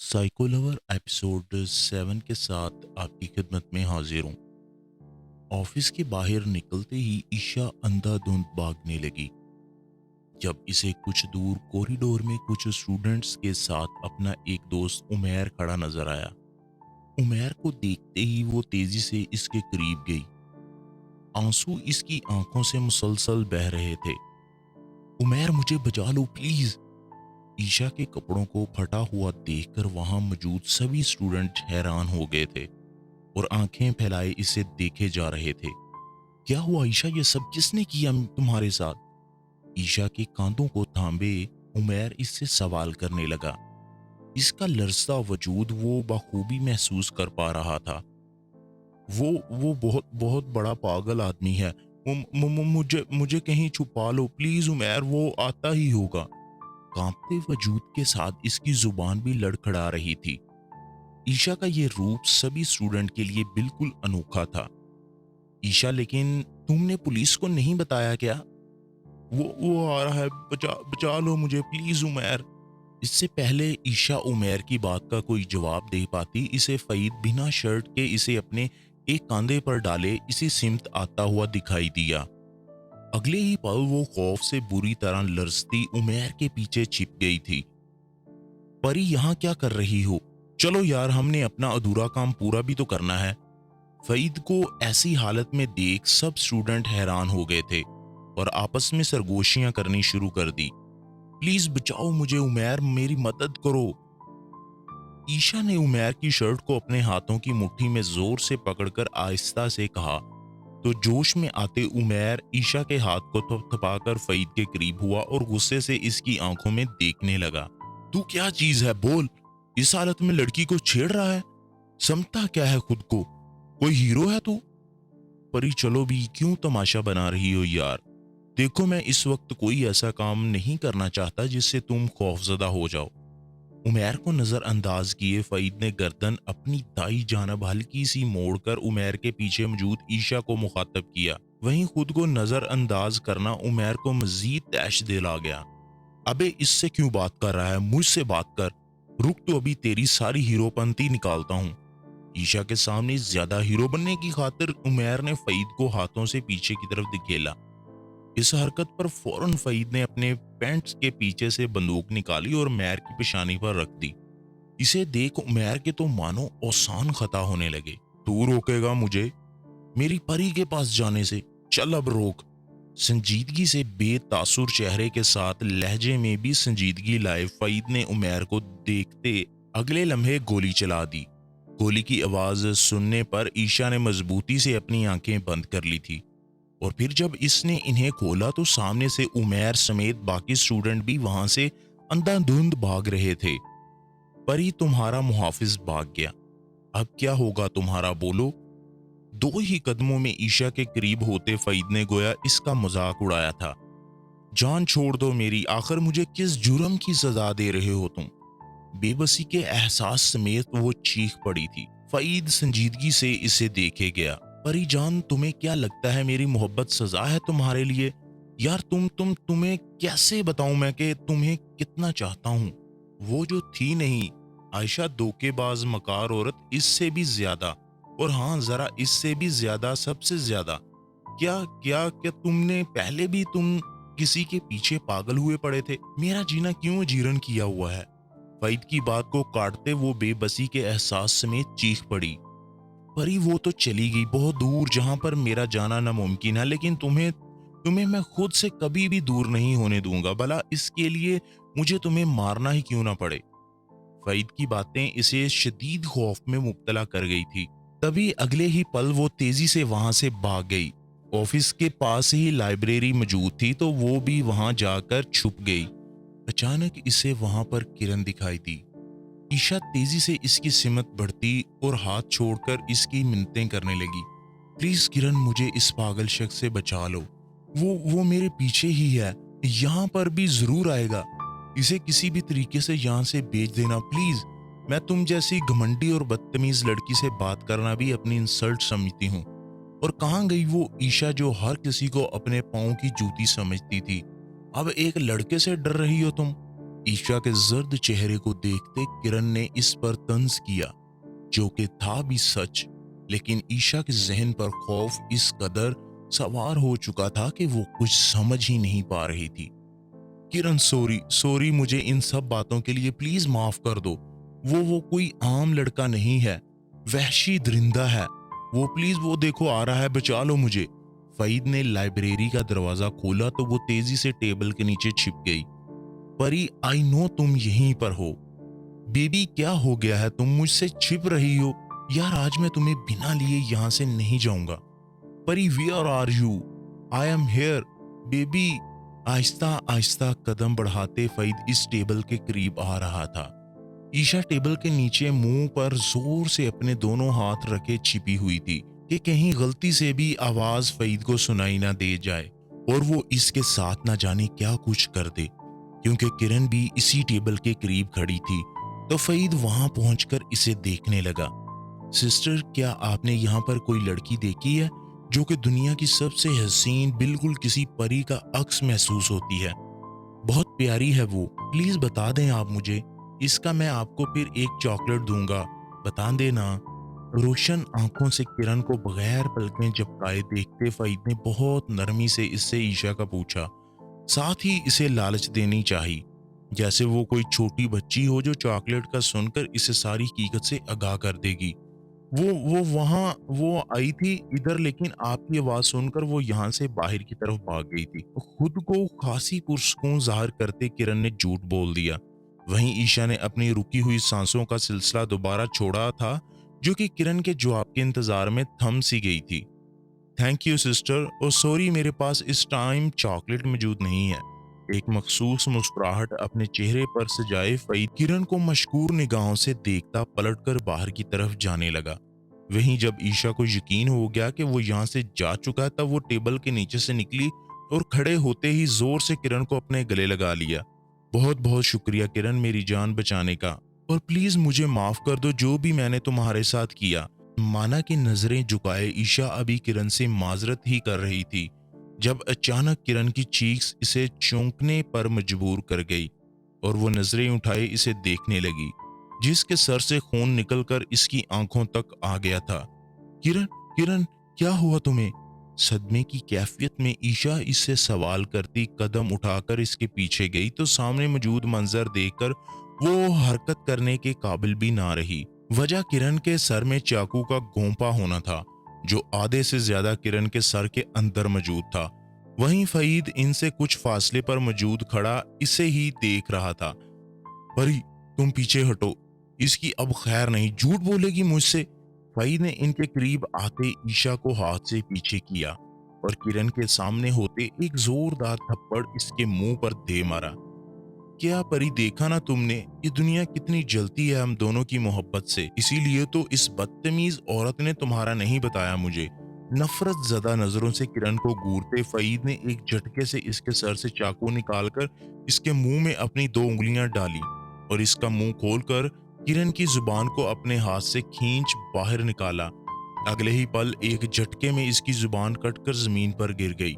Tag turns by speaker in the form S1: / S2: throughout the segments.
S1: Psycho lover episode 7 के साथ आपकी खिदमत में हाजिर हूँ। ऑफिस के बाहर निकलते ही ईशा अंधाधुंध भागने लगी जब इसे कुछ दूर कॉरिडोर में कुछ स्टूडेंट्स के साथ अपना एक दोस्त उमेर खड़ा नजर आया। उमेर को देखते ही वो तेजी से इसके करीब गई। आंसू इसकी आंखों से मुसलसल बह रहे थे। उमेर, मुझे बचा लो प्लीज। ईशा के कपड़ों को फटा हुआ देखकर वहां मौजूद सभी स्टूडेंट हैरान हो गए थे और आंखें फैलाए इसे देखे जा रहे थे। क्या हुआ ईशा, ये सब किसने किया तुम्हारे साथ? ईशा के कांधों को थामे उमेर इससे सवाल करने लगा। इसका लरजता वजूद वो बखूबी महसूस कर पा रहा था। वो बहुत बहुत बड़ा पागल आदमी है। मुझे मुझे कहीं छुपा लो प्लीज उमेर, वो आता ही होगा। कांपते वजूद के साथ इसकी जुबान भी लड़खड़ा रही थी। ईशा का ये रूप सभी स्टूडेंट के लिए बिल्कुल अनोखा था। ईशा, लेकिन तुमने पुलिस को नहीं बताया क्या? वो आ रहा है, बचा बचा लो मुझे प्लीज उमेर। इससे पहले ईशा उमेर की बात का कोई जवाब दे पाती, इसे फईद बिना शर्ट के इसे अपने एक कंधे पर डाले इसी सिमत आता हुआ दिखाई दिया। अगले ही पल वो खौफ से बुरी तरह लरजती उमेर के पीछे छिप गई थी। परी, यहाँ क्या कर रही हो? चलो यार, हमने अपना अधूरा काम पूरा भी तो करना है। फईद को ऐसी हालत में देख सब स्टूडेंट हैरान हो गए थे और आपस में सरगोशियां करनी शुरू कर दी। प्लीज बचाओ मुझे उमेर, मेरी मदद करो। ईशा ने उमेर की शर्ट को अपने हाथों की मुट्ठी में जोर से पकड़कर आहिस्ता से कहा। तो जोश में आते उमेर ईशा के हाथ को थपथपाकर फईद के करीब हुआ और गुस्से से इसकी आंखों में देखने लगा। तू क्या चीज है, बोल। इस हालत में लड़की को छेड़ रहा है? समझता क्या है खुद को? कोई हीरो है तू? परी, चलो भी, क्यों तमाशा बना रही हो यार? देखो, मैं इस वक्त कोई ऐसा काम नहीं करना चाहता जिससे तुम खौफजदा हो जाओ। उमेर को नजरअंदाज किए फईद ने गर्दन अपनी दाई जानब हल्की सी मोड़कर उमेर के पीछे मौजूद ईशा को मुखातब किया। वहीं खुद को नजरअंदाज करना उमेर को मजीद तैश दिला गया। अबे, इससे क्यों बात कर रहा है? मुझसे बात कर। रुक, तो अभी तेरी सारी हीरोपंती निकालता हूँ। ईशा के सामने ज्यादा हीरो बनने की खातिर उमेर ने फईद को हाथों से पीछे की तरफ धकेला। इस हरकत पर फौरन फईद ने अपने पैंट्स के पीछे से बंदूक निकाली और उमेर की पेशानी पर रख दी। इसे देख उमेर के तो मानो औसान खता होने लगे। तू रोकेगा मुझे मेरी परी के पास जाने से? चल अब रोक। संजीदगी से बेतासुर चेहरे के साथ लहजे में भी संजीदगी लाए फईद ने उमेर को देखते अगले लम्हे गोली चला दी। गोली की आवाज सुनने पर ईशा ने मजबूती से अपनी आंखें बंद कर ली थी और फिर जब इसने इन्हें खोला तो सामने से उमेर समेत बाकी स्टूडेंट भी वहां से अंधाधुंध भाग रहे थे। परी, तुम्हारा मुहाफिज भाग गया, अब क्या होगा तुम्हारा, बोलो। दो ही कदमों में ईशा के करीब होते फईद ने गोया इसका मजाक उड़ाया था। जान छोड़ दो मेरी, आखिर मुझे किस जुर्म की सजा दे रहे हो तुम? बेबसी के एहसास समेत वो चीख पड़ी थी। फईद संजीदगी से इसे देखे गया। परी जान, तुम्हें क्या लगता है मेरी मोहब्बत सजा है तुम्हारे लिए? यार तुम्हें कैसे बताऊं मैं कि तुम्हें कितना चाहता हूं? वो जो थी नहीं, आयशा धोखेबाज मकार औरत, इससे भी ज्यादा, और हाँ जरा इससे भी ज्यादा, सबसे ज्यादा। क्या क्या क्या तुमने पहले भी तुम किसी के पीछे पागल हुए पड़े थे? मेरा जीना क्यों जीर्ण किया हुआ है? फईद की बात को काटते वो बेबसी के एहसास समेत चीख पड़ी। परी, वो तो चली गई बहुत दूर जहां पर मेरा जाना नामुमकिन है, लेकिन तुम्हें तुम्हें मैं खुद से कभी भी दूर नहीं होने दूंगा, भला इसके लिए मुझे तुम्हें मारना ही क्यों ना पड़े। फईद की बातें इसे शदीद खौफ में मुब्तला कर गई थी। तभी अगले ही पल वो तेजी से वहां से भाग गई। ऑफिस के पास ही लाइब्रेरी मौजूद थी तो वो भी वहां जाकर छुप गई। अचानक इसे वहां पर किरण दिखाई दी। ईशा तेजी से इसकी सिमत बढ़ती और हाथ छोड़कर इसकी मिन्नतें करने लगी। प्लीज किरण, मुझे इस पागल शख्स से बचा लो। वो मेरे पीछे ही है, यहाँ पर भी जरूर आएगा। इसे किसी भी तरीके से यहाँ से भेज देना प्लीज। मैं तुम जैसी घमंडी और बदतमीज लड़की से बात करना भी अपनी इंसल्ट समझती हूँ। और कहाँ गई वो ईशा जो हर किसी को अपने पाँव की जूती समझती थी? अब एक लड़के से डर रही हो तुम? ईशा के जर्द चेहरे को देखते किरण ने इस पर तंज किया, जो कि था भी सच। लेकिन ईशा के जहन पर खौफ इस कदर सवार हो चुका था कि वो कुछ समझ ही नहीं पा रही थी। किरण, सॉरी सॉरी, मुझे इन सब बातों के लिए प्लीज माफ कर दो। वो कोई आम लड़का नहीं है, वहशी दरिंदा है। वो प्लीज, वो देखो आ रहा है, बचा लो मुझे। फईद ने लाइब्रेरी का दरवाजा खोला तो वो तेजी से टेबल के नीचे छिप गई। परी, आई नो तुम यहीं पर हो। बेबी, क्या हो गया है? तुम मुझसे छिप रही हो। यार, आज मैं तुम्हें बिना लिए यहां से नहीं जाऊंगा। Pari, where are you? I am here baby. आहिस्ता आहिस्ता कदम बढ़ाते फईद इस टेबल के करीब आ रहा था। ईशा टेबल के नीचे मुंह पर जोर से अपने दोनों हाथ रखे छिपी हुई थी कि कहीं गलती से भी आवाज फईद को सुनाई ना दे जाए और वो इसके साथ ना जाने क्या कुछ कर दे। क्योंकि किरण भी इसी टेबल के करीब खड़ी थी तो फईद वहां पहुंचकर इसे देखने लगा। सिस्टर, क्या आपने यहाँ पर कोई लड़की देखी है जो कि दुनिया की सबसे हसीन, बिल्कुल किसी परी का अक्स महसूस होती है? बहुत प्यारी है वो, प्लीज बता दें आप मुझे। इसका मैं आपको फिर एक चॉकलेट दूंगा, बता देना। रोशन आंखों से किरण को बगैर पलकें झपकाए देखते फईद ने बहुत नरमी से इससे ईशा का पूछा, साथ ही इसे लालच देनी चाहिए, जैसे वो कोई छोटी बच्ची हो जो चॉकलेट का सुनकर इसे सारी हकीकत से आगाह कर देगी। वो वहां वो आई थी इधर, लेकिन आपकी आवाज सुनकर वो यहाँ से बाहर की तरफ भाग गई थी। खुद को खासी पुरस्कून जाहिर करते किरण ने झूठ बोल दिया। वहीं ईशा ने अपनी रुकी हुई सांसों का सिलसिला दोबारा छोड़ा था, जो कि किरण के जवाब के इंतजार में थम सी गई थी। थैंक यू सिस्टर, और सॉरी, मेरे पास इस टाइम चॉकलेट मौजूद नहीं है। एक मखसूस मुस्कुराहट अपने चेहरे पर सजाए फईद किरण को मशकूर निगाहों से देखता पलटकर बाहर की तरफ जाने लगा। वहीं जब ईशा को यकीन हो गया कि वो यहाँ से जा चुका है, तब वो टेबल के नीचे से निकली और खड़े होते ही जोर से किरण को अपने गले लगा लिया। बहुत बहुत शुक्रिया किरण, मेरी जान बचाने का, और प्लीज मुझे माफ कर दो जो भी मैंने तुम्हारे साथ किया। माना की नजरें झुकाए ईशा अभी किरण से माजरत ही कर रही थी, जब अचानक किरण की चीख इसे चौंकने पर मजबूर कर गई और वो नजरें उठाए इसे देखने लगी, जिसके सर से खून निकलकर इसकी आंखों तक आ गया था। किरण, किरण, क्या हुआ तुम्हें? सदमे की कैफियत में ईशा इससे सवाल करती कदम उठाकर इसके पीछे गई तो सामने मौजूद मंजर देखकर वो हरकत करने के काबिल भी ना रही। वजह किरण के सर में चाकू का गोंपा होना था, जो आधे से ज्यादा किरण के सर के अंदर मौजूद था। वहीं फईद इनसे कुछ फासले पर मौजूद खड़ा इसे ही देख रहा था। परी, तुम पीछे हटो, इसकी अब खैर नहीं, झूठ बोलेगी मुझसे। फईद ने इनके करीब आते ईशा को हाथ से पीछे किया और किरण के सामने होते एक जोरदार थप्पड़ इसके मुंह पर दे मारा। क्या परी, देखा ना तुमने, ये दुनिया कितनी जलती है हम दोनों की मोहब्बत से, इसीलिए तो इस बदतमीज औरत ने तुम्हारा नहीं बताया मुझे। नफरत ज़दा नजरों से किरण को घूरते फईद ने एक झटके से इसके सर से चाकू निकालकर इसके मुंह में अपनी दो उंगलियां डाली और इसका मुंह खोलकर किरण की जुबान को अपने हाथ से खींच बाहर निकाला। अगले ही पल एक झटके में इसकी जुबान कटकर जमीन पर गिर गई।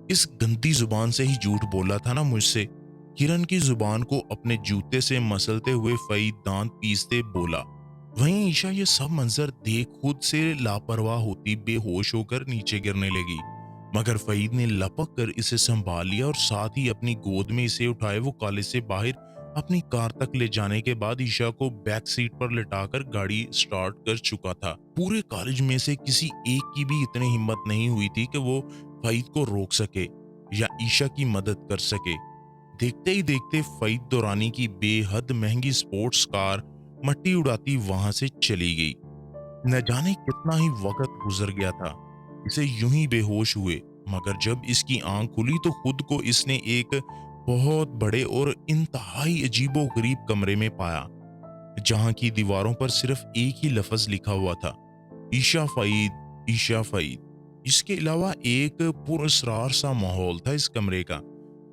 S1: इस गंदी जुबान से ही झूठ बोला था ना मुझसे। किरण की जुबान को अपने जूते से मसलते हुए फईद दांत पीसते बोला। वहीं ईशा ये सब मंजर देख खुद से लापरवाह होती बेहोश होकर नीचे गिरने लगी, मगर फईद ने लपक कर इसे संभाल लिया और साथ ही अपनी गोद में इसे उठाए वो कॉलेज से बाहर अपनी कार तक ले जाने के बाद ईशा को बैक सीट पर लिटाकर गाड़ी स्टार्ट कर चुका था। पूरे कॉलेज में से किसी एक की भी इतनी हिम्मत नहीं हुई थी कि वो फईद को रोक सके या ईशा की मदद कर सके। देखते ही देखते फईद दुरानी की बेहद महंगी स्पोर्ट्स कार मट्टी उड़ाती वहां से चली गई। न जाने कितना ही वक्त गुजर गया था इसे यूं ही बेहोश हुए, मगर जब इसकी आंख खुली तो खुद को इसने एक बहुत बड़े और इंतहाई अजीबो गरीब कमरे में पाया, जहां की दीवारों पर सिर्फ एक ही लफ्ज लिखा हुआ था, ईशा फईद, ईशा फईद। इसके अलावा एक पुरअसरार सा माहौल था इस कमरे का।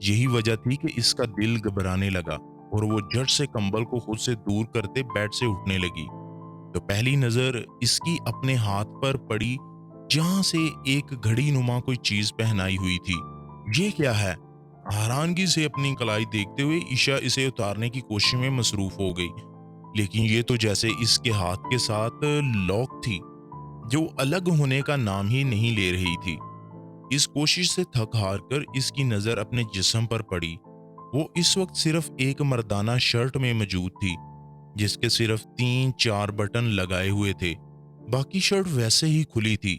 S1: यही वजह थी कि इसका दिल घबराने लगा और वो झट से कंबल को खुद से दूर करते बेड से उठने लगी। तो पहली नजर इसकी अपने हाथ पर पड़ी, जहां से एक घड़ी नुमा कोई चीज पहनाई हुई थी। ये क्या है? हैरानगी से अपनी कलाई देखते हुए ईशा इसे उतारने की कोशिश में मसरूफ हो गई, लेकिन ये तो जैसे इसके हाथ के साथ लॉक थी, जो अलग होने का नाम ही नहीं ले रही थी। इस कोशिश से थक हार कर इसकी नजर अपने जिस्म पर पड़ी। वो इस वक्त सिर्फ एक मर्दाना शर्ट में मौजूद थी, जिसके सिर्फ 3-4 बटन लगाए हुए थे। बाकी शर्ट वैसे ही खुली थी।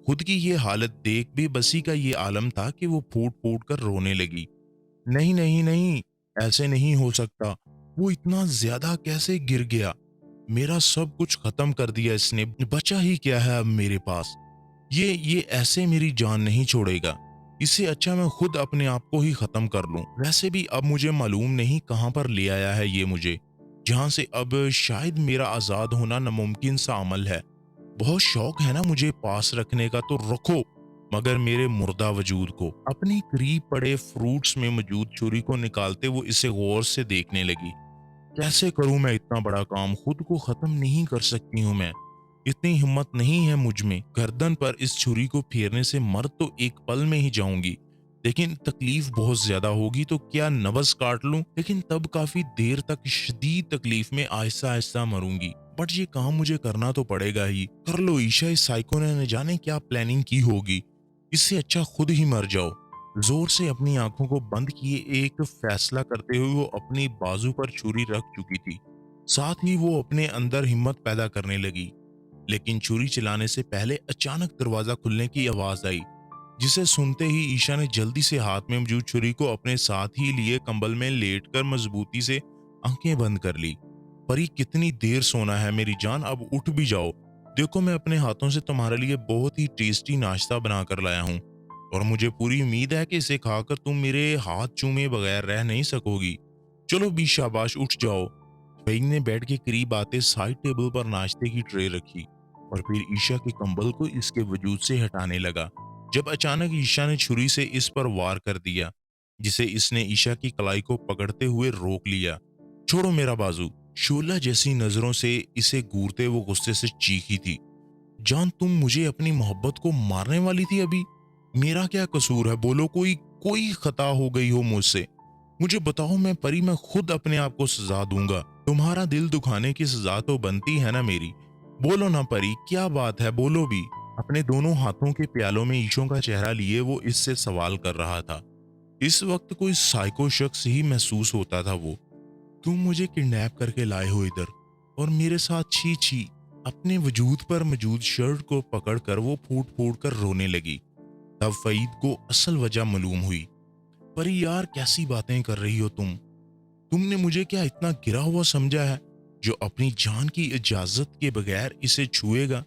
S1: खुद की ये हालत देख भी बसी का ये आलम था कि वो फूट फूट कर रोने लगी। नहीं नहीं नहीं, ऐसे नहीं हो सकता। वो इतना ज्यादा कैसे गिर गया? मेरा सब कुछ खत्म कर दिया इसने, बचा ही क्या है अब मेरे पास? ये ऐसे मेरी जान नहीं छोड़ेगा। इससे अच्छा मैं खुद अपने आप को ही खत्म कर लूं। वैसे भी अब मुझे मालूम नहीं कहां पर ले आया है ये मुझे, जहां से अब शायद मेरा आजाद होना नामुमकिन सा अमल है। बहुत शौक है ना मुझे पास रखने का, तो रखो, मगर मेरे मुर्दा वजूद को। अपनी करीब पड़े फ्रूट्स में मौजूद छुरी को निकालते वो इसे गौर से देखने लगी। कैसे करूं मैं इतना बड़ा काम? खुद को खत्म नहीं कर सकती हूं मैं, इतनी हिम्मत नहीं है मुझ में। गर्दन पर इस छुरी को फेरने से मर तो एक पल में ही जाऊंगी, लेकिन तकलीफ बहुत ज्यादा होगी। तो क्या नब्ज काट लूं? लेकिन तब काफी देर तक शदीद तकलीफ में आहिस्ता आहिस्ता मरूंगी। बट ये काम मुझे करना तो पड़ेगा ही। कर लो ईशा, इस साइको ने न जाने क्या प्लानिंग की होगी। इससे अच्छा खुद ही मर जाओ। जोर से अपनी आंखों को बंद किए एक फैसला करते हुए वो अपनी बाजू पर छुरी रख चुकी थी। साथ ही वो अपने अंदर हिम्मत पैदा करने लगी। लेकिन छुरी चलाने से पहले अचानक दरवाजा खुलने की आवाज आई, जिसे सुनते ही ईशा ने जल्दी से हाथ में मौजूद छुरी को अपने साथ ही लिए कंबल में लेटकर मजबूती से आंखें बंद कर ली। परी, कितनी देर सोना है मेरी जान, अब उठ भी जाओ। देखो, मैं अपने हाथों से तुम्हारे लिए बहुत ही टेस्टी नाश्ता बना कर लाया हूँ, और मुझे पूरी उम्मीद है कि इसे खाकर तुम मेरे हाथ चूमे बगैर रह नहीं सकोगी। चलो भी, शाबाश, उठ जाओ। फहीम ने बेड के करीब आते साइड टेबल पर नाश्ते की ट्रे रखी और फिर ईशा के कंबल को इसके वजूद से हटाने लगा, जब अचानक ईशा ने छुरी से इस पर वार कर दिया, जिसे इसने ईशा की कलाई को पकड़ते हुए रोक लिया। छोड़ो मेरा बाजू। शोला जैसी नजरों से इसे घूरते वो गुस्से से चीखी थी। जान, तुम मुझे अपनी मोहब्बत को मारने वाली थी अभी? मेरा क्या कसूर है? बोलो, कोई कोई खता हो गई हो मुझसे? मुझे बताओ, मैं परी, मैं खुद अपने आप को सजा दूंगा। तुम्हारा दिल दुखाने की सजा तो बनती है ना मेरी। बोलो ना परी, क्या बात है, बोलो भी। अपने दोनों हाथों के प्यालों में ईशों का चेहरा लिए वो इससे सवाल कर रहा था। इस वक्त कोई साइको शख्स ही महसूस होता था वो। तुम मुझे किडनैप करके लाए हो इधर, और मेरे साथ छी छी। अपने वजूद पर मौजूद शर्ट को पकड़कर वो फूट फूट कर रोने लगी। तब फईद को असल वजह मालूम हुई। परी यार, कैसी बातें कर रही हो तुम? तुमने मुझे क्या इतना गिरा हुआ समझा है, जो अपनी जान की इजाजत के बगैर इसे छुएगा?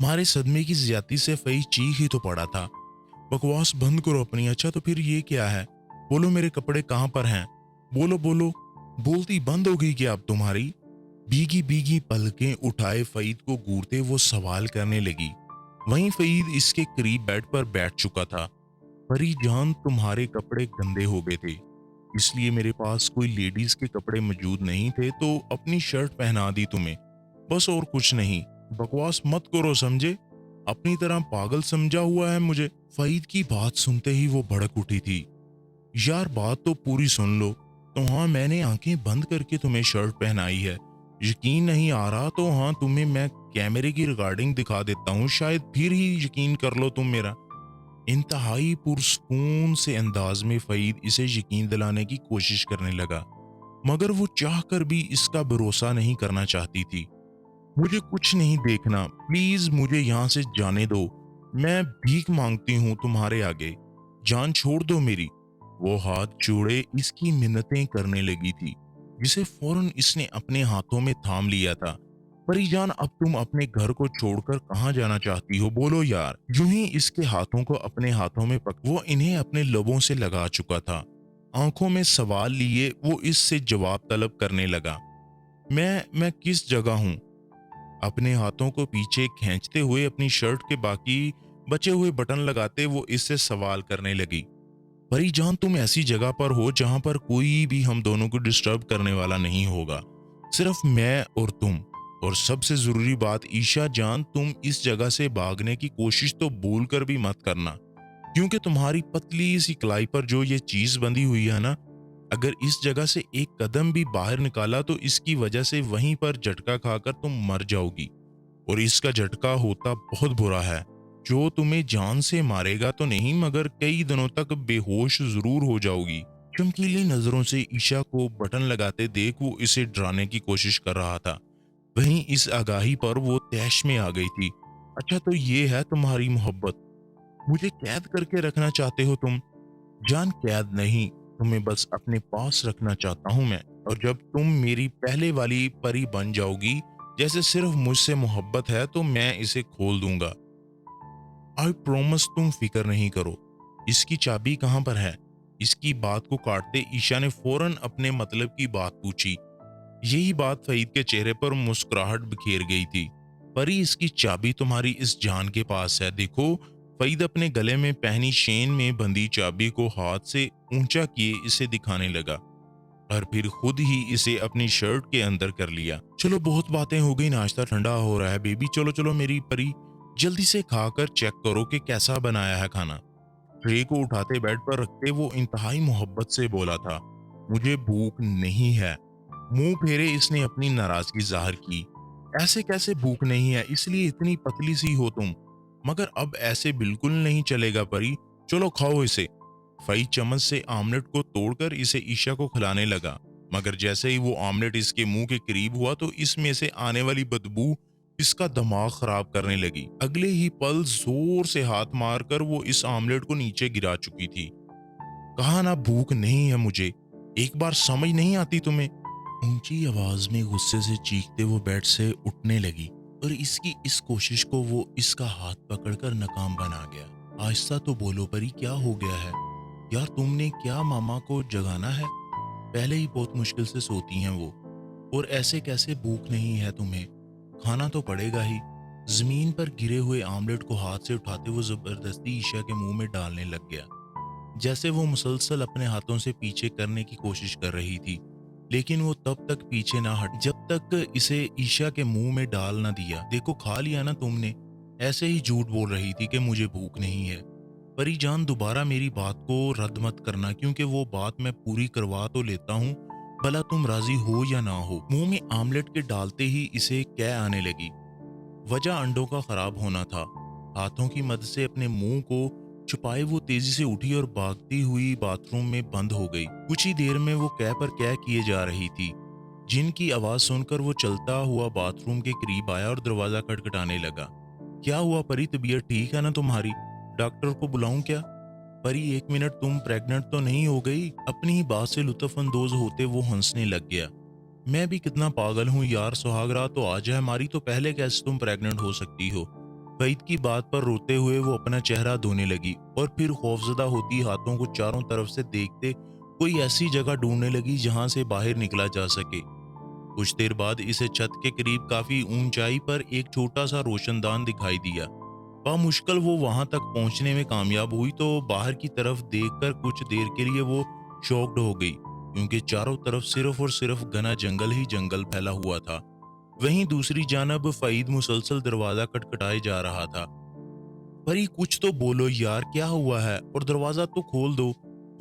S1: मारे सदमे की ज्यादती से फईद चीख ही तो पड़ा था। बकवास बंद करो अपनी। अच्छा, तो फिर ये क्या है? बोलो, मेरे कपड़े कहाँ पर हैं? बोलो बोलो। बोलती बंद हो गई क्या अब तुम्हारी? भीगी भीगी पलकें उठाए फईद को घूरते वो सवाल करने लगी। वहीं फईद इसके करीब बेड पर बैठ चुका था। परी जान, तुम्हारे कपड़े गंदे हो गए थे, इसलिए मेरे पास कोई लेडीज के कपड़े मौजूद नहीं थे, तो अपनी शर्ट पहना दी तुम्हें, बस, और कुछ नहीं। बकवास मत करो, समझे? अपनी तरह पागल समझा हुआ है मुझे? फईद की बात सुनते ही वो भड़क उठी थी। यार, बात तो पूरी सुन लो। तो हाँ, मैंने आंखें बंद करके तुम्हें शर्ट पहनाई है। यकीन नहीं आ रहा तो हाँ, तुम्हें मैं कैमरे की रिकॉर्डिंग दिखा देता हूँ, शायद फिर ही यकीन कर लो तुम मेरा। इंतहाई पुरसकून से अंदाज में फईद इसे यकीन दिलाने की कोशिश करने लगा, मगर वो चाहकर भी इसका भरोसा नहीं करना चाहती थी। मुझे कुछ नहीं देखना, प्लीज मुझे यहाँ से जाने दो। मैं भीख मांगती हूँ तुम्हारे आगे, जान छोड़ दो मेरी। वो हाथ जोड़े इसकी मिन्नतें करने लगी थी, जिसे फौरन इसने अपने हाथों में थाम लिया था। परिजान, अब तुम अपने घर को छोड़कर कहाँ जाना चाहती हो? बोलो यार। यूं ही इसके हाथों को अपने हाथों में वो इन्हें अपने लबों से लगा चुका था। आंखों में सवाल लिए वो इससे जवाब तलब करने लगा। मैं किस जगह हूँ? अपने हाथों को पीछे खींचते हुए अपनी शर्ट के बाकी बचे हुए बटन लगाते वो इससे सवाल करने लगी। परिजान, तुम ऐसी जगह पर हो जहां पर कोई भी हम दोनों को डिस्टर्ब करने वाला नहीं होगा, सिर्फ मैं और तुम। और सबसे जरूरी बात ईशा जान, तुम इस जगह से भागने की कोशिश तो भूल कर भी मत करना। क्योंकि तुम्हारी पतली सी कलाई पर जो ये चीज बंधी हुई है ना, अगर इस जगह से एक कदम भी बाहर निकाला तो इसकी वजह से वहीं पर झटका खाकर तुम मर जाओगी। और इसका झटका होता बहुत बुरा है, जो तुम्हें जान से मारेगा तो नहीं मगर कई दिनों तक बेहोश जरूर हो जाओगी। चमकीली नजरों से ईशा को बटन लगाते देख वो इसे डराने की कोशिश कर रहा था। वहीं इस आगाही पर वो तैश में आ गई थी। अच्छा, तो ये है तुम्हारी मोहब्बत, मुझे कैद करके रखना चाहते हो तुम। जान, कैद नहीं, तुम्हें बस अपने पास रखना चाहता हूं मैं। और जब तुम मेरी पहले वाली परी बन जाओगी, जैसे सिर्फ मुझसे मोहब्बत है, तो मैं इसे खोल दूंगा। आई प्रॉमिस, तुम फिक्र नहीं करो। इसकी चाबी कहाँ पर है? इसकी बात को काटते ईशा ने फौरन अपने मतलब की बात पूछी। यही बात फईद के चेहरे पर मुस्कुराहट बिखेर गई थी। परी, इसकी चाबी तुम्हारी इस जान के पास है, देखो। फईद अपने गले में पहनी चेन में बंधी चाबी को हाथ से ऊंचा किए इसे दिखाने लगा और फिर खुद ही इसे अपनी शर्ट के अंदर कर लिया। चलो, बहुत बातें हो गई, नाश्ता ठंडा हो रहा है बेबी। चलो चलो मेरी परी, जल्दी से खाकर चेक करो कि कैसा बनाया है खाना। ट्रे को उठाते बेड पर रखते वो इंतहाई मोहब्बत से बोला था, मुझे भूख नहीं है। मुंह फेरे इसने अपनी नाराजगी जाहिर की। ऐसे कैसे भूख नहीं है, इसलिए इतनी पतली सी हो तुम। मगर अब ऐसे बिल्कुल नहीं चलेगा परी, चलो खाओ इसे। फई चम्मच से आमलेट को तोड़कर इसे ईशा को खिलाने लगा, मगर जैसे ही वो आमलेट इसके मुंह के करीब हुआ तो इसमें से आने वाली बदबू इसका दिमाग खराब करने लगी। अगले ही पल जोर से हाथ मारकर वो इस आमलेट को नीचे गिरा चुकी थी। कहा ना भूख नहीं है मुझे, एक बार समझ नहीं आती तुम्हें? ऊंची आवाज में गुस्से से चीखते वो बेड से उठने लगी और इसकी इस कोशिश को वो इसका हाथ पकड़कर नाकाम बना गया। आहिस्ता तो बोलो परी, क्या हो गया है यार? तुमने क्या मामा को जगाना है? पहले ही बहुत मुश्किल से सोती हैं वो, और ऐसे कैसे भूख नहीं है तुम्हें? खाना तो पड़ेगा ही। जमीन पर गिरे हुए आमलेट को हाथ से उठाते वो जबरदस्ती ईशा के मुंह में डालने लग गया, जैसे वो मुसलसल अपने हाथों से पीछे करने की कोशिश कर रही थी। लेकिन वो तब तक पीछे ना हट जब तक इसे ईशा के मुंह में डाल ना दिया। देखो, खा लिया ना तुमने? ऐसे ही झूठ बोल रही थी कि मुझे भूख नहीं है। परी जान, दोबारा मेरी बात को रद्द मत करना, क्योंकि वो बात मैं पूरी करवा तो लेता हूँ, भला तुम राजी हो या ना हो। मुंह में आमलेट के डालते ही इसे कै आने लगी। वजह अंडों का खराब होना था। हाथों की मदद से अपने मुंह को छुपाए वो तेजी से उठी और भागती हुई बाथरूम में बंद हो गई। कुछ ही देर में वो कै पर कै किए जा रही थी। जिनकी आवाज सुनकर वो चलता हुआ बाथरूम के करीब आया और दरवाजा खटखटाने लगा। क्या हुआ परी, तबीयत ठीक है ना तुम्हारी? डॉक्टर को बुलाऊं क्या? परी, एक मिनट, तुम प्रेग्नेंट तो नहीं हो गई? अपनी ही बात से लुत्फानंदोज होते वो हंसने लग गया। मैं भी कितना पागल हूँ यार, सुहागरात तो आज है हमारी, तो पहले कैसे तुम प्रेग्नेंट हो सकती हो? फईद की बात पर रोते हुए वो अपना चेहरा धोने लगी और फिर खौफजदा होती हाथों को चारों तरफ से देखते कोई ऐसी जगह ढूंढने लगी जहां से बाहर निकला जा सके। कुछ देर बाद इसे छत के करीब काफी ऊंचाई पर एक छोटा सा रोशनदान दिखाई दिया। मुश्किल वो वहां तक पहुंचने में कामयाब हुई तो बाहर की तरफ देखकर कुछ देर के लिए वो शॉक्ड हो गई, क्योंकि चारों तरफ सिर्फ और सिर्फ घना जंगल ही जंगल फैला हुआ था। वहीं दूसरी जानब फईद मुसलसल दरवाजा खटखटाए जा रहा था। परी, कुछ तो बोलो यार, क्या हुआ है? और दरवाजा तो खोल दो।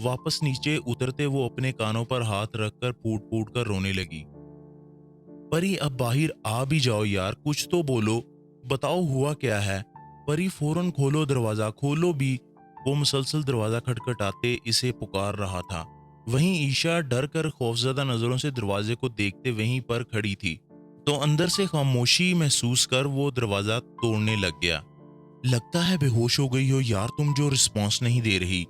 S1: वापस नीचे उतरते वो अपने कानों पर हाथ रखकर फूट फूट कर रोने लगी। परी, अब बाहर आ भी जाओ यार, कुछ तो बोलो, बताओ हुआ क्या है? परी, फौरन खोलो दरवाजा, खोलो भी। वो मुसलसल दरवाजा खटखटाते इसे पुकार रहा था। वहीं ईशा डर कर खौफजदा नजरों से दरवाजे को देखते वहीं पर खड़ी थी, तो अंदर से खामोशी महसूस कर वो दरवाजा तोड़ने लग गया। लगता है बेहोश हो गई हो यार तुम, जो रिस्पॉन्स नहीं दे रही।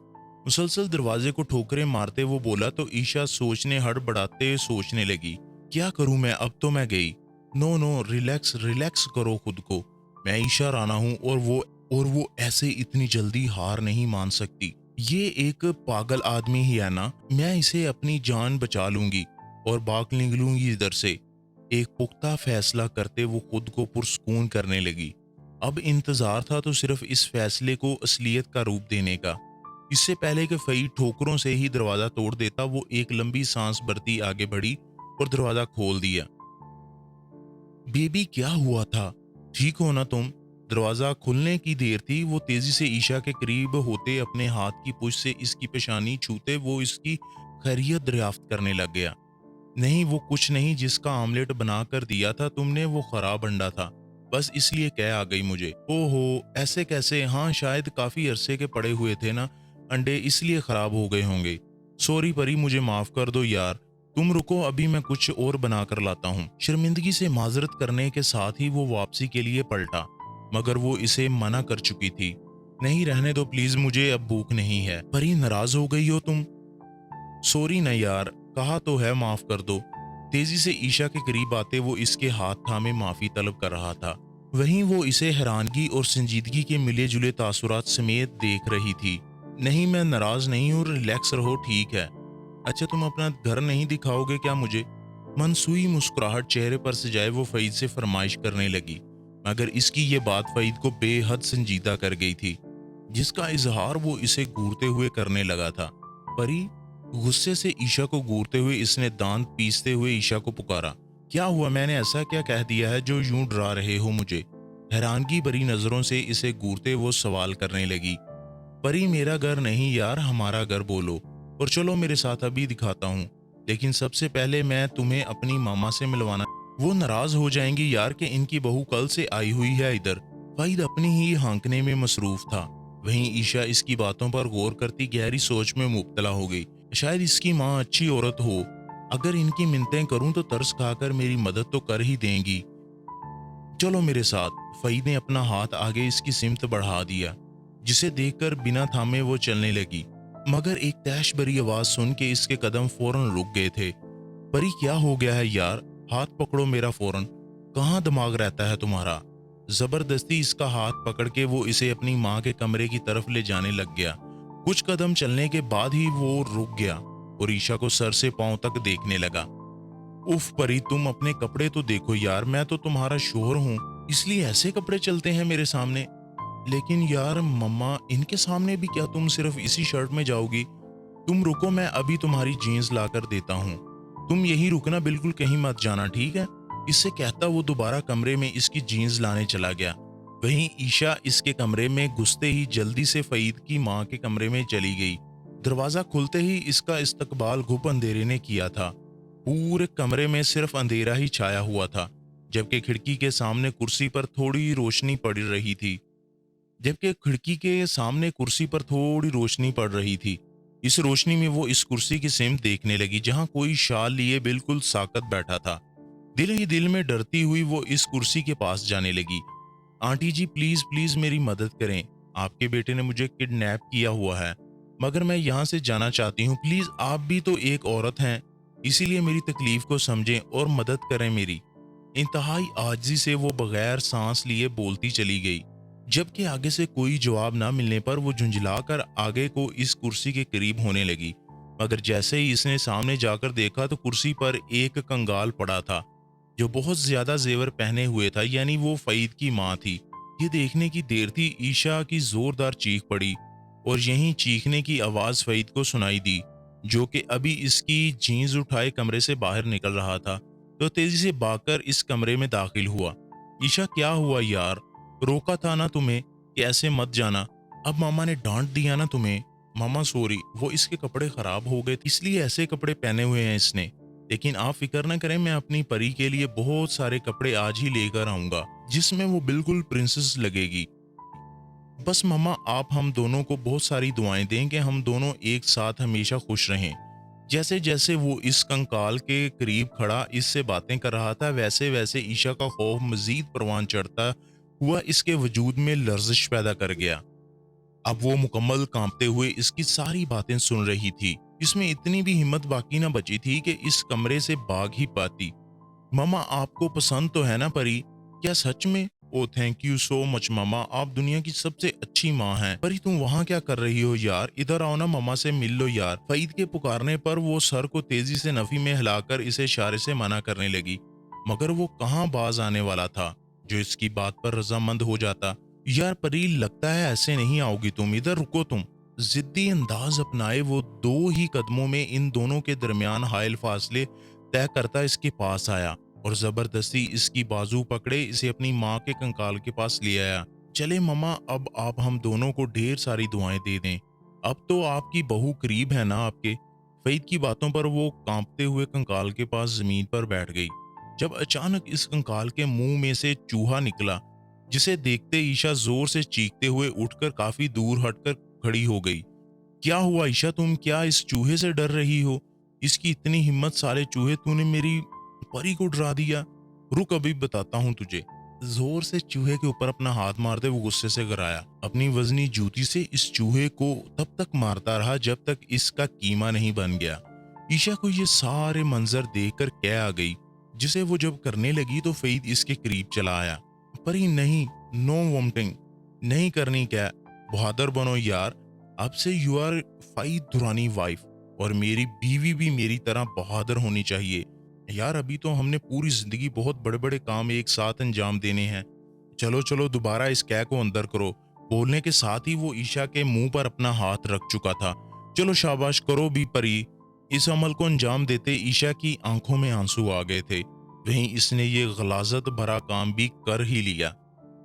S1: मुसलसल दरवाजे को ठोकरें मारते वो बोला तो ईशा सोचने हड़बड़ाते सोचने लगी, क्या करूं मैं? अब तो मैं गई। नो नो, रिलैक्स रिलैक्स करो खुद को। मैं ईशा राणा हूं और वो ऐसे इतनी जल्दी हार नहीं मान सकती। ये एक पागल आदमी ही है ना, मैं इसे अपनी जान बचा लूंगी और भाग निकलूंगी इधर से। एक पुख्ता फैसला करते वो खुद को पुरस्कून करने लगी। अब इंतजार था तो सिर्फ इस फैसले को असलियत का रूप देने का। इससे पहले कि फई ठोकरों से ही दरवाजा तोड़ देता, वो एक लंबी सांस भरती आगे बढ़ी और दरवाजा खोल दिया। बेबी, क्या हुआ था? ठीक हो ना तुम? दरवाज़ा खुलने की देर थी, वो तेज़ी से ईशा के करीब होते अपने हाथ की पुश से इसकी पेशानी छूते वो इसकी खैरियत दरियाफ्त करने लग गया। नहीं, वो कुछ नहीं, जिसका आमलेट बना कर दिया था तुमने वो खराब अंडा था। बस इसलिए कह आ गई मुझे। ओहो! ऐसे कैसे? हाँ, शायद काफ़ी अरसे के पड़े हुए थे ना अंडे, इसलिए खराब हो गए होंगे। सॉरी परी, मुझे माफ़ कर दो यार। तुम रुको, अभी मैं कुछ और बना कर लाता हूँ। शर्मिंदगी से माज़रत करने के साथ ही वो वापसी के लिए पलटा, मगर वो इसे मना कर चुकी थी। नहीं, रहने दो प्लीज़, मुझे अब भूख नहीं है। परी, नाराज़ हो गई हो तुम? सॉरी ना यार, कहा तो है माफ कर दो। तेजी से ईशा के करीब आते वो इसके हाथ थामे माफी तलब कर रहा था। वहीं वो इसे हैरानगी और संजीदगी के मिले जुले तासुरात समेत देख रही थी। नहीं, मैं नाराज नहीं हूँ, रिलैक्स रहो, ठीक है। अच्छा, तुम अपना घर नहीं दिखाओगे क्या मुझे? मनसूई मुस्कुराहट चेहरे पर सजाए वो फईद से फरमाइश करने लगी, मगर इसकी ये बात फईद को बेहद संजीदा कर गई थी, जिसका इजहार वो इसे घूरते हुए करने लगा था। परी, गुस्से से ईशा को घूरते हुए इसने दांत पीसते हुए ईशा को पुकारा। क्या हुआ? मैंने ऐसा क्या कह दिया है जो यूं डरा रहे हो मुझे? हैरानगी भरी नजरों से इसे घूरते वो सवाल करने लगी। परी, मेरा घर नहीं यार, हमारा घर बोलो, और चलो मेरे साथ, अभी दिखाता हूँ। लेकिन सबसे पहले मैं तुम्हें अपनी मामा से मिलवाना। वो नाराज हो जाएंगी यार कि इनकी बहू कल से आई हुई है इधर। फाइद अपनी ही हांकने में मसरूफ था। वहीं ईशा इसकी बातों पर गौर करती गहरी सोच में मुब्तला हो गई। शायद इसकी माँ अच्छी औरत हो, अगर इनकी मिन्नतें करूं तो तरस खाकर मेरी मदद तो कर ही देंगी। चलो मेरे साथ। फईद ने अपना हाथ आगे इसकी सिमत बढ़ा दिया, जिसे देखकर बिना थामे वो चलने लगी। मगर एक तैश भरी आवाज सुन के इसके कदम फौरन रुक गए थे। परी, क्या हो गया है यार? हाथ पकड़ो मेरा फौरन। कहाँ दिमाग रहता है तुम्हारा? जबरदस्ती इसका हाथ पकड़ के वो इसे अपनी माँ के कमरे की तरफ ले जाने लग गया। कुछ कदम चलने के बाद ही वो रुक गया और ईशा को सर से पांव तक देखने लगा। उफ परी, तुम अपने कपड़े तो देखो यार, मैं तो तुम्हारा शोहर हूँ, इसलिए ऐसे कपड़े चलते हैं मेरे सामने? लेकिन यार मम्मा, इनके सामने भी क्या तुम सिर्फ इसी शर्ट में जाओगी? तुम रुको, मैं अभी तुम्हारी जीन्स ला कर देता हूँ। तुम यहीं रुकना, बिल्कुल कहीं मत जाना, ठीक है? इससे कहता वो दोबारा कमरे में इसकी जीन्स लाने चला गया। वहीं ईशा इसके कमरे में घुसते ही जल्दी से फईद की माँ के कमरे में चली गई। दरवाजा खुलते ही इसका इस्तकबाल घुप अंधेरे ने किया था। पूरे कमरे में सिर्फ अंधेरा ही छाया हुआ था, जबकि खिड़की के सामने कुर्सी पर थोड़ी रोशनी पड़ रही थी। इस रोशनी में वो इस कुर्सी की सिमत देखने लगी जहां कोई शाल लिए बिल्कुल साकत बैठा था। दिल ही दिल में डरती हुई वो इस कुर्सी के पास जाने लगी। आंटी जी, प्लीज प्लीज मेरी मदद करें, आपके बेटे ने मुझे किडनैप किया हुआ है, मगर मैं यहाँ से जाना चाहती हूँ। प्लीज, आप भी तो एक औरत हैं, इसीलिए मेरी तकलीफ को समझें और मदद करें मेरी। इंतहाई आजिज़ी से वो बगैर सांस लिए बोलती चली गई, जबकि आगे से कोई जवाब ना मिलने पर वो झुंझलाकर आगे को इस कुर्सी के करीब होने लगी। मगर जैसे ही इसने सामने जाकर देखा तो कुर्सी पर एक कंगाल पड़ा था, जो बहुत ज्यादा जेवर पहने हुए था, यानी वो फईद की माँ थी। ये देखने की देर थी, ईशा की जोरदार चीख पड़ी और यहीं चीखने की आवाज फईद को सुनाई दी, जो कि अभी इसकी जीन्स उठाए कमरे से बाहर निकल रहा था। तो तेजी से भागकर इस कमरे में दाखिल हुआ। ईशा, क्या हुआ यार? रोका था ना तुम्हें कि ऐसे मत जाना? अब मामा ने डांट दिया ना तुम्हें? मामा सॉरी, वो इसके कपड़े खराब हो गए इसलिए ऐसे कपड़े पहने हुए हैं इसने। लेकिन आप फिक्र ना करें, मैं अपनी परी के लिए बहुत सारे कपड़े आज ही लेकर आऊंगा, जिसमें वो बिल्कुल प्रिंसेस लगेगी। बस मम्मा, आप हम दोनों को बहुत सारी दुआएं दें कि हम दोनों एक साथ हमेशा खुश रहें। जैसे जैसे वो इस कंकाल के करीब खड़ा इससे बातें कर रहा था, वैसे वैसे ईशा का खौफ मजीद परवान चढ़ता हुआ इसके वजूद में लर्जिश पैदा कर गया। अब वो मुकम्मल कांपते हुए इसकी सारी बातें सुन रही थी। इसमें इतनी भी हिम्मत बाकी ना बची थी कि इस कमरे से भाग ही पाती। मामा, आपको पसंद तो है ना परी? क्या सच में? ओ थैंक यू सो मच मामा, आप दुनिया की सबसे अच्छी माँ हैं। परी, तुम वहाँ क्या कर रही हो यार? इधर आओ ना, मामा से मिल लो यार। फईद के पुकारने पर वो सर को तेजी से नफी में हिलाकर इसे इशारे से मना करने लगी, मगर वो कहाँ बाज आने वाला था जो इसकी बात पर रजामंद हो जाता। यार परी, लगता है ऐसे नहीं आओगी तुम, इधर रुको तुम। जिद्दी अंदाज अपनाए वो दो ही कदमों में इन दोनों के दरमियान हायल फासले तय करता इसके पास आया और जबरदस्ती इसकी बाजू पकड़े इसे अपनी माँ के कंकाल के पास ले आया, चले मम्मा, अब आप हम दोनों को ढेर सारी दुआएं दे दें। अब तो आपकी बहू करीब है ना आपके। फईद की बातों पर वो कांपते हुए कंकाल के पास जमीन पर बैठ गई। जब अचानक इस कंकाल के मुंह में से चूहा निकला, जिसे देखते ईशा जोर से चीखते हुए उठकर काफी दूर हटकर खड़ी हो गई। क्या हुआ ईशा, तुम क्या इस चूहे से डर रही हो? इसकी इतनी हिम्मत, साले चूहे, तूने मेरी परी को डरा दिया। रुक, अभी बताता हूँ तुझे। जोर से चूहे के ऊपर अपना हाथ मारते वो गुस्से से कराया। अपनी वजनी जूती से इस चूहे को तब तक मारता रहा जब तक इसका कीमा नहीं बन गया। ईशा को ये सारे मंजर देखकर कै आ गई, जिसे वो जब करने लगी तो फईद इसके करीब चला आया। परी नहीं, नो वोमिटिंग, नहीं करनी क्या, बहादुर बनो यार। अब से यू आर फईद दुरानी वाइफ, और मेरी बीवी भी मेरी तरह बहादुर होनी चाहिए। यार अभी तो हमने पूरी जिंदगी बहुत बड़े बड़े काम एक साथ अंजाम देने हैं। चलो चलो दोबारा इस कै को अंदर करो। बोलने के साथ ही वो ईशा के मुंह पर अपना हाथ रख चुका था। चलो शाबाश करो भी परी। इस अमल को अंजाम देते ईशा की आंखों में आंसू आ गए थे। वहीं इसने ये गलाजत भरा काम भी कर ही लिया।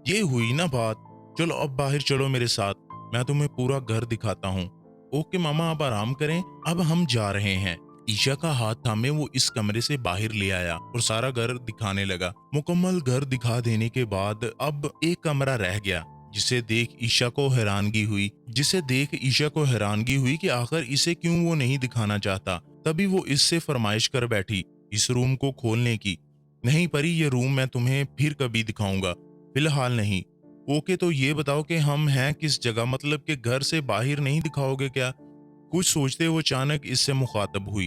S1: ये हुई ना बात। चलो अब बाहर चलो मेरे साथ, मैं तुम्हें पूरा घर दिखाता हूँ। ओके मामा, आप आराम करें, अब हम जा रहे हैं। ईशा का हाथ थामे वो इस कमरे से बाहर ले आया और सारा घर दिखाने लगा। मुकम्मल घर दिखा देने के बाद अब एक कमरा रह गया, जिसे देख ईशा को हैरानगी हुई कि आखिर इसे क्यों वो नहीं दिखाना चाहता। तभी वो इससे फरमाइश कर बैठी इस रूम को खोलने की। नहीं परी, ये रूम मैं तुम्हें फिर कभी दिखाऊंगा, फिलहाल नहीं। ओके, तो ये बताओ कि हम हैं किस जगह, मतलब कि घर से बाहर नहीं दिखाओगे क्या? कुछ सोचते वो अचानक इससे मुखातब हुई।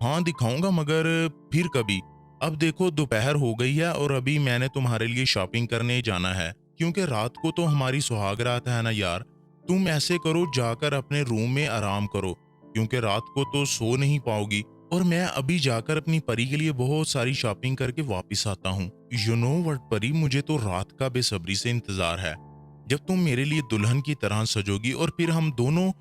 S1: हाँ दिखाऊंगा, मगर फिर कभी। अब देखो दोपहर हो गई है और अभी मैंने तुम्हारे लिए शॉपिंग करने जाना है, क्योंकि रात को तो हमारी सुहाग रात है ना यार। तुम ऐसे करो, जाकर अपने रूम में आराम करो, क्योंकि रात को तो सो नहीं पाओगी, और मैं अभी जाकर अपनी परी के लिए बहुत सारी शॉपिंग करके वापस आता हूँ। यू नो व्हाट परी, मुझे तो रात का बेसब्री से इंतजार है, जब तुम मेरे लिए दुल्हन की तरह सजोगी और फिर हम दोनों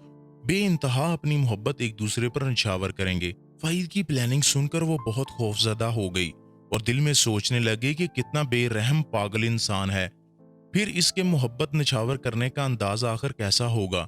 S1: बेइंतहा अपनी मोहब्बत एक दूसरे पर निछावर करेंगे। फहीद की प्लानिंग सुनकर वो बहुत खौफजदा हो गई और दिल में सोचने लगे कि कितना बेरहम पागल इंसान है। फिर इसके मोहब्बत निछावर करने का अंदाज आखिर कैसा होगा?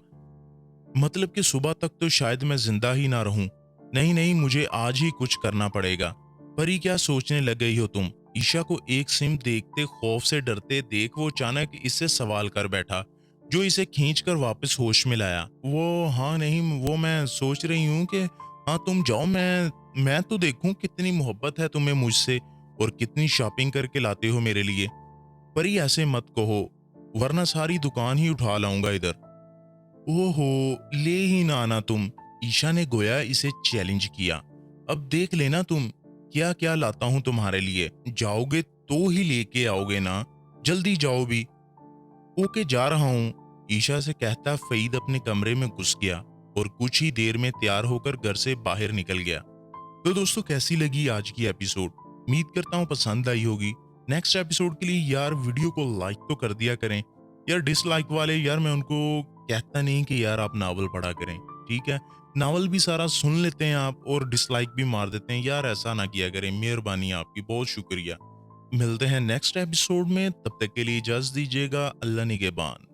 S1: मतलब कि सुबह तक तो शायद मैं जिंदा ही ना रहूं। नहीं नहीं, मुझे आज ही कुछ करना पड़ेगा। परी, क्या सोचने लग गई हो तुम? ईशा को एक सिम देखते खौफ से डरते देख वो अचानक इससे सवाल कर बैठा, जो इसे खींचकर वापस होश में लाया। वो हाँ नहीं, वो मैं सोच रही हूँ कि हाँ तुम जाओ, मैं तो देखूं कितनी मोहब्बत है तुम्हें मुझसे और कितनी शॉपिंग करके लाते हो मेरे लिए। परी ऐसे मत कहो, वरना सारी दुकान ही उठा लाऊंगा इधर। ओहो, ले ही ना आना तुम। ईशा ने गोया इसे चैलेंज किया। अब देख लेना तुम क्या क्या लाता हूं तुम्हारे लिए। जाओगे तो ही लेके आओगे ना, जल्दी जाओ भी। ओके, जा रहा हूँ, ईशा से कहता फईद अपने कमरे में घुस गया और कुछ ही देर में तैयार होकर घर से बाहर निकल गया। तो दोस्तों, कैसी लगी आज की एपिसोड? उम्मीद करता हूँ पसंद आई होगी। नेक्स्ट एपिसोड के लिए यार वीडियो को लाइक तो कर दिया करें यार। डिसलाइक वाले यार, मैं उनको कहता नहीं कि यार आप नावल पढ़ा करें, ठीक है? नावल भी सारा सुन लेते हैं आप और डिसलाइक भी मार देते हैं यार, ऐसा ना किया करें, मेहरबानी आपकी, बहुत शुक्रिया। मिलते हैं नेक्स्ट एपिसोड में, तब तक के लिए इजाजत दीजिएगा। अल्लाह निगहबान।